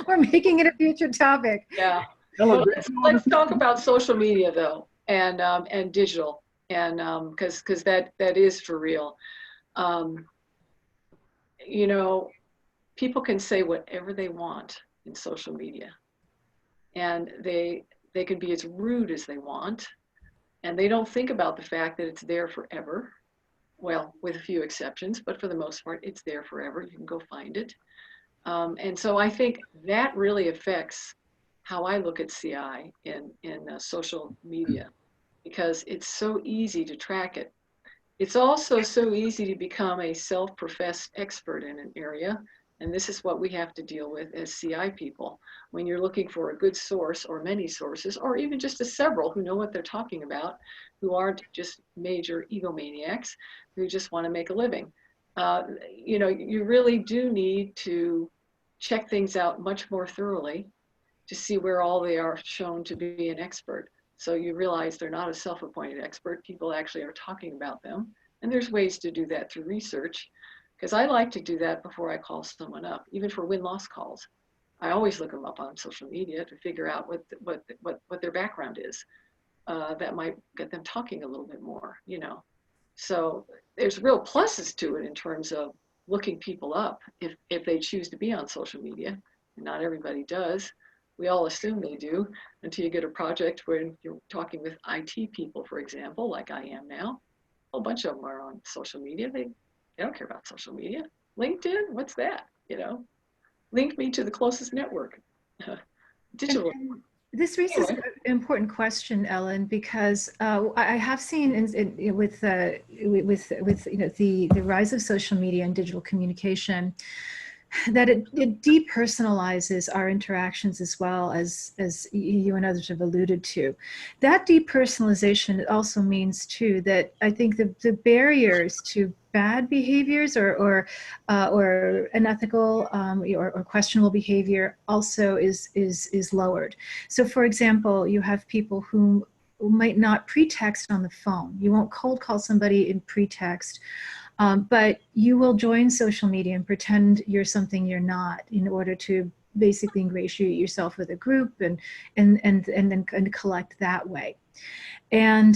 We're making it a future topic. Yeah. Well, let's talk about social media though, and digital, and because that is for real. People can say whatever they want in social media, and they can be as rude as they want, and they don't think about the fact that it's there forever. Well, with a few exceptions, but for the most part, it's there forever. You can go find it. And so I think that really affects how I look at CI in social media, because it's so easy to track it. It's also so easy to become a self-professed expert in an area. And this is what we have to deal with as CI people. When you're looking for a good source or many sources, or even just several who know what they're talking about, who aren't just major egomaniacs, who just want to make a living. You really do need to check things out much more thoroughly to see where all they are shown to be an expert. So you realize they're not a self-appointed expert. People actually are talking about them. And there's ways to do that through research, because I like to do that before I call someone up, even for win-loss calls. I always look them up on social media to figure out what their background is. That might get them talking a little bit more, So there's real pluses to it in terms of looking people up if they choose to be on social media. And not everybody does. We all assume they do until you get a project where you're talking with IT people, for example, like I am now. A whole bunch of them are on social media. They don't care about social media. LinkedIn, what's that? Link me to the closest network. Digital. This raises an important question, Ellen, because I have seen with the rise of social media and digital communication that it depersonalizes our interactions, as well as you and others have alluded to. That depersonalization also means too that I think the barriers to bad behaviors or unethical or questionable behavior also is lowered. So, for example, you have people who might not pretext on the phone. You won't cold call somebody in pretext. But you will join social media and pretend you're something you're not in order to basically ingratiate yourself with a group and then collect that way. And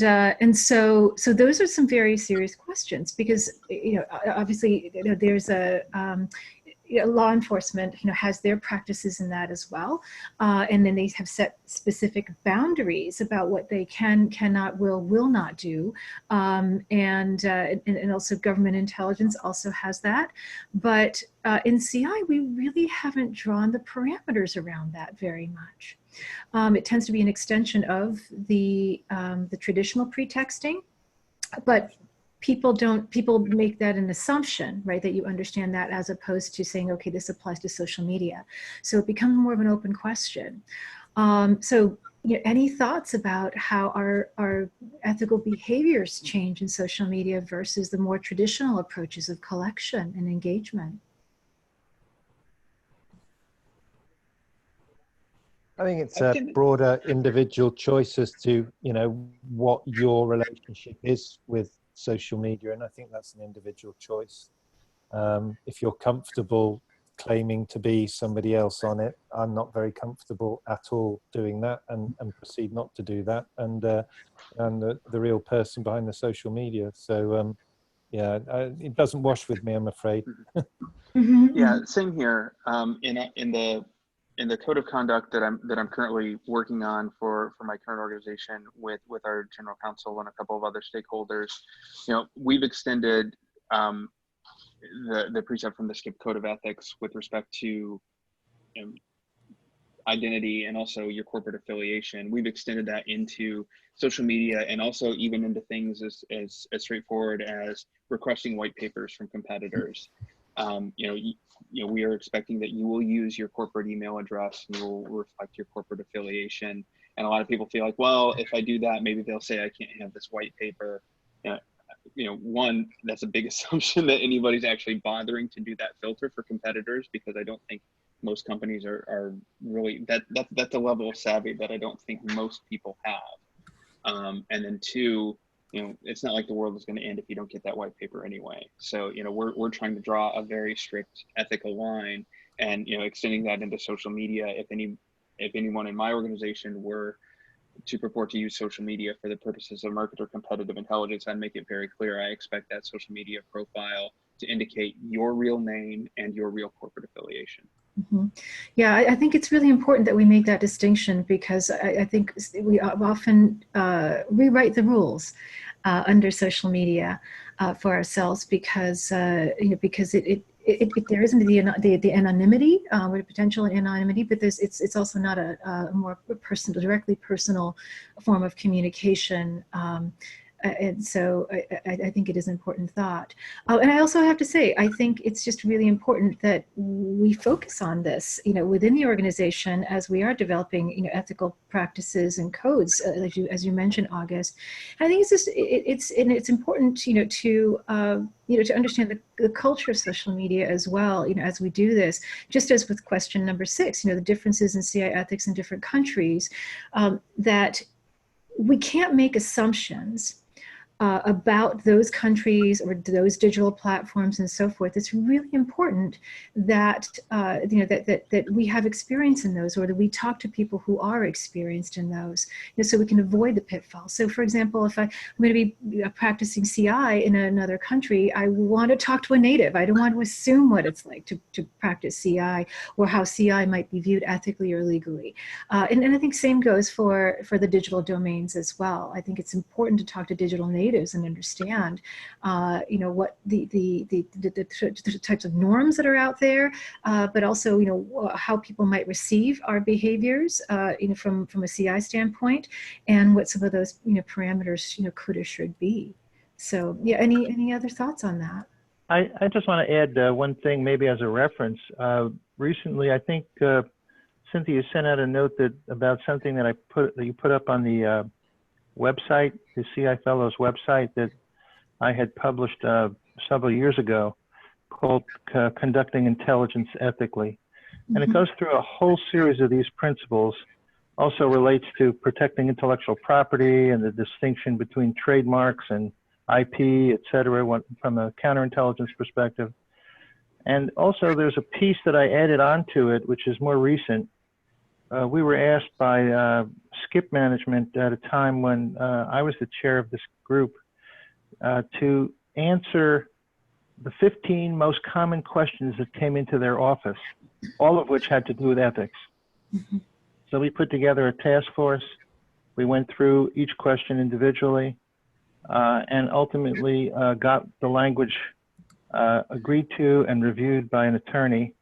so those are some very serious questions, because obviously there's a law enforcement has their practices in that as well, and then they have set specific boundaries about what they cannot, will not do, and also government intelligence also has that. But in CI, we really haven't drawn the parameters around that very much. It tends to be an extension of the traditional pretexting, but people make that an assumption, right, that you understand that, as opposed to saying, okay, this applies to social media. So it becomes more of an open question. So any thoughts about how our ethical behaviors change in social media versus the more traditional approaches of collection and engagement? I think it's a broader individual choice as to, what your relationship is with social media. And I think that's an individual choice. If you're comfortable claiming to be somebody else on it, I'm not very comfortable at all doing that, and proceed not to do that. And the real person behind the social media. So, it doesn't wash with me, I'm afraid. Yeah, same here. In the code of conduct that I'm currently working on for my current organization with our general counsel and a couple of other stakeholders, we've extended the precept from the SCIP code of ethics with respect to identity and also your corporate affiliation. We've extended that into social media, and also even into things as straightforward as requesting white papers from competitors. We are expecting that you will use your corporate email address and you will reflect your corporate affiliation. And a lot of people feel like, well, if I do that, maybe they'll say I can't have this white paper. One, that's a big assumption that anybody's actually bothering to do that filter for competitors, because I don't think most companies are really, that's a level of savvy that I don't think most people have. And then two, it's not like the world is going to end if you don't get that white paper anyway. So, we're trying to draw a very strict ethical line, and, extending that into social media. If anyone in my organization were to purport to use social media for the purposes of market or competitive intelligence, I'd make it very clear I expect that social media profile to indicate your real name and your real corporate affiliation. Mm-hmm. Yeah, I think it's really important that we make that distinction, because I think we often rewrite the rules under social media for ourselves, because because there isn't the anonymity or the potential anonymity, but it's also not a more directly personal form of communication. And so I think it is an important thought. And I also have to say, I think it's just really important that we focus on this, within the organization, as we are developing, ethical practices and codes, as you mentioned, August. And I think it's important, to understand the culture of social media as well, as we do this, just as with question number 6, the differences in CI ethics in different countries, that we can't make assumptions about those countries or those digital platforms and so forth. It's really important that that we have experience in those, or that we talk to people who are experienced in those, so we can avoid the pitfalls. So, for example, if I'm going to be practicing CI in another country, I want to talk to a native. I don't want to assume what it's like to practice CI, or how CI might be viewed ethically or legally. And I think same goes for the digital domains as well. I think it's important to talk to digital natives and understand, what the types of norms that are out there, but also, how people might receive our behaviors, from a CI standpoint, and what some of those, parameters, could or should be. So, yeah, any other thoughts on that? I just want to add one thing, maybe as a reference. Recently, I think Cynthia sent out a note about something that you put up on the website, the CI Fellows website, that I had published several years ago, called Conducting Intelligence Ethically. And it goes through a whole series of these principles, also relates to protecting intellectual property and the distinction between trademarks and IP, et cetera, from a counterintelligence perspective. And also there's a piece that I added onto it, which is more recent. We were asked by Skip Management at a time when I was the chair of this group to answer the 15 most common questions that came into their office, all of which had to do with ethics. Mm-hmm. So we put together a task force. We went through each question individually and ultimately got the language agreed to and reviewed by an attorney.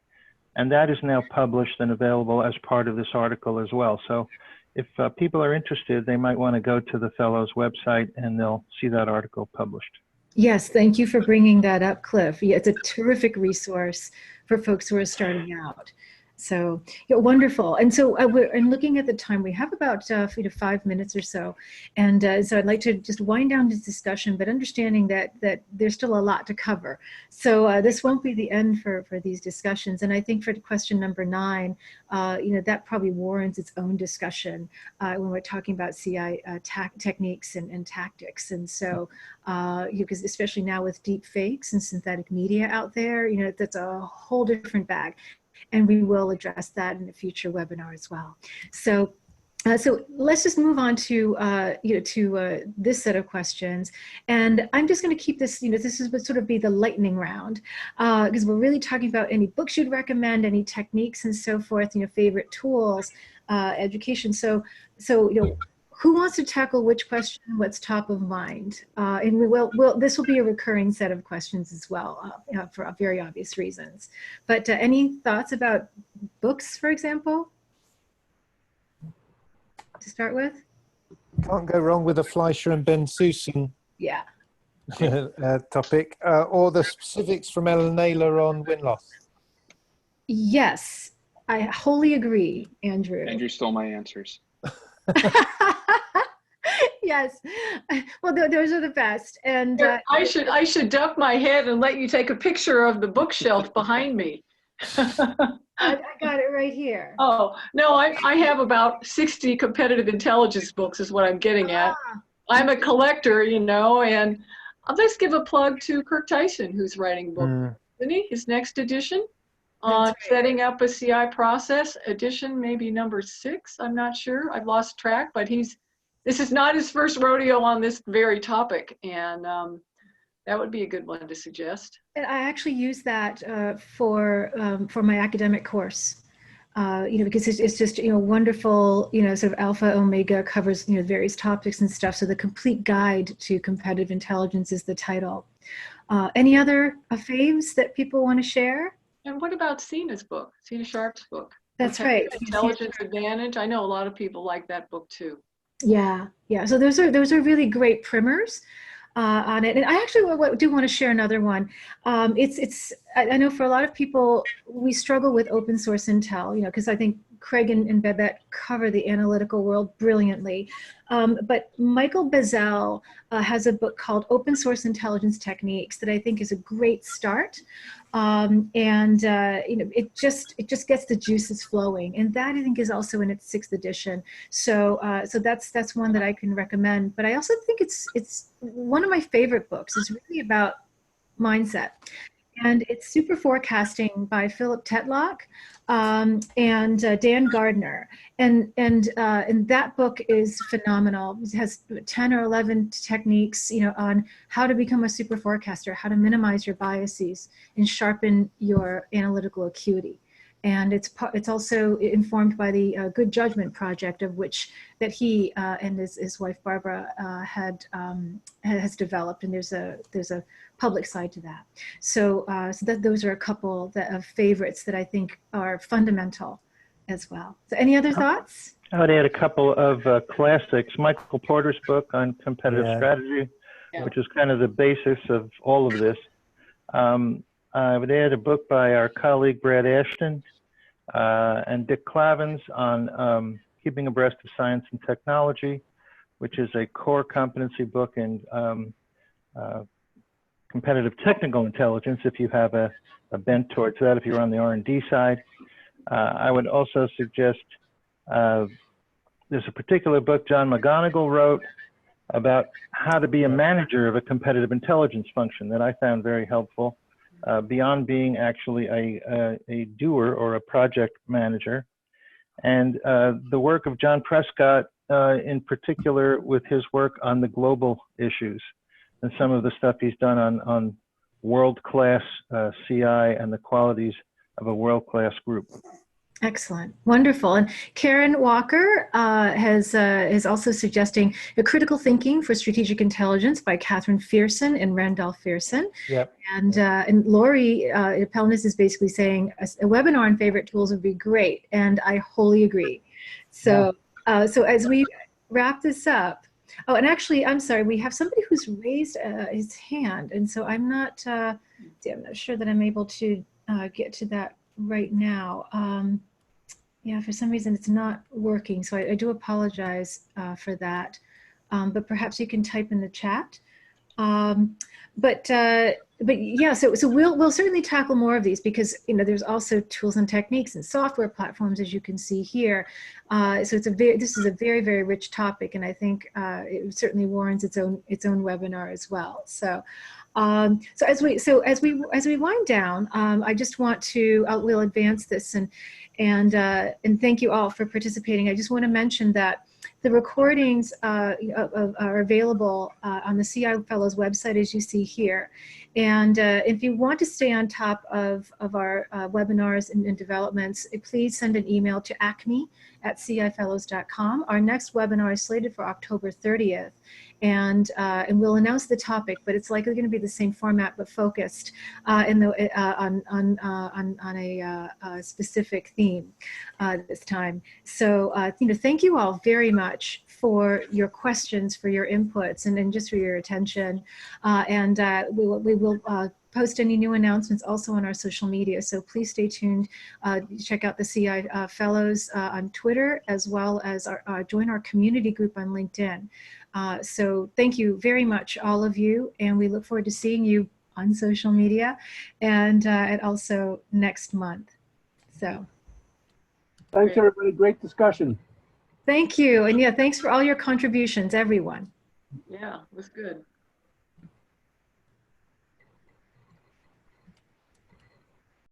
And that is now published and available as part of this article as well. So if people are interested, they might want to go to the Fellows website and they'll see that article published. Yes, thank you for bringing that up, Cliff. Yeah, it's a terrific resource for folks who are starting out. So yeah, wonderful. And so and looking at the time, we have about 5 minutes or so. And so I'd like to just wind down this discussion, but understanding that there's still a lot to cover. So this won't be the end for these discussions. And I think for question number 9, that probably warrants its own discussion when we're talking about CI techniques and tactics. And so, because especially now with deep fakes and synthetic media out there, that's a whole different bag. And we will address that in a future webinar as well. So, so let's just move on to this set of questions, and I'm just going to keep this. This is what sort of be the lightning round, because we're really talking about any books you'd recommend, any techniques, and so forth. Favorite tools, education. So who wants to tackle which question? What's top of mind? And this will be a recurring set of questions as well, for very obvious reasons. But any thoughts about books, for example, to start with? Can't go wrong with a Fleischer and Ben Susan topic, or the specifics from Ellen Naylor on win-loss. Yes, I wholly agree, Andrew. Andrew stole my answers. Yes, well, those are the best. And I should duck my head and let you take a picture of the bookshelf behind me. I got it right here. Oh no, I have about 60 competitive intelligence books is what I'm getting at. I'm a collector, and let's give a plug to Kirk Tyson, who's writing a book, isn't he? His next edition on setting up a CI process, edition maybe number 6. I'm not sure. I've lost track, but this is not his first rodeo on this very topic, and that would be a good one to suggest. And I actually use that for my academic course, because it's just wonderful, sort of alpha omega, covers various topics and stuff. So the complete guide to competitive intelligence is the title. Any other faves that people want to share? And what about Sina's book, Sina Sharp's book? That's right. Intelligence Advantage. I know a lot of people like that book too. Yeah. So those are really great primers on it. And I actually do want to share another one. I know for a lot of people, we struggle with open source intel, because I think Craig and Babette cover the analytical world brilliantly. But Michael Bezel has a book called Open Source Intelligence Techniques that I think is a great start. It just gets the juices flowing, and that I think is also in its 6th edition. So that's one that I can recommend. But I also think it's one of my favorite books. It's really about mindset. And it's Super Forecasting by Philip Tetlock and Dan Gardner. And that book is phenomenal. It has 10 or 11 techniques, on how to become a super forecaster, how to minimize your biases and sharpen your analytical acuity. And it's also informed by the Good Judgment Project, of which that he and his wife Barbara has developed. And there's a public side to that. So those are a couple of favorites that I think are fundamental as well. So any other thoughts? I would add a couple of classics. Michael Porter's book on competitive strategy, which is kind of the basis of all of this. I would add a book by our colleague Brad Ashton and Dick Clavins on keeping abreast of science and technology, which is a core competency book in competitive technical intelligence, if you have a bent towards that, if you're on the R&D side. I would also suggest there's a particular book John McGonigal wrote about how to be a manager of a competitive intelligence function that I found very helpful, beyond being actually a doer or a project manager. And the work of John Prescott, in particular with his work on the global issues and some of the stuff he's done on world-class CI and the qualities of a world-class group. Excellent. Wonderful. And Karen Walker is also suggesting A Critical Thinking for Strategic Intelligence by Catherine Fearson and Randolph Fearson. Yep. And Lori Pelnis is basically saying a webinar on favorite tools would be great. And I wholly agree. So, so as we wrap this up, oh, and actually, I'm sorry, we have somebody who's raised his hand. And so I'm not sure that I'm able to get to that right now. Yeah, for some reason it's not working, so I do apologize for that. But perhaps you can type in the chat. But yeah, so we'll certainly tackle more of these, because there's also tools and techniques and software platforms, as you can see here. So this is a very, very rich topic, and I think it certainly warrants its own webinar as well. So. So as we wind down, I just want to we'll advance this and thank you all for participating. I just want to mention that the recordings are available on the CI Fellows website, as you see here. And if you want to stay on top of our webinars and developments, please send an email to acme@cifellows.com. Our next webinar is slated for October 30th. And we'll announce the topic, but it's likely going to be the same format but focused on a specific theme this time. So thank you all very much for your questions, for your inputs, and just for your attention. We will post any new announcements also on our social media. So please stay tuned. Check out the CI Fellows on Twitter, as well as join our community group on LinkedIn. So thank you very much, all of you, and we look forward to seeing you on social media and also next month. So thanks, everybody. Great discussion. Thank you. And yeah, thanks for all your contributions, everyone. Yeah, it was good.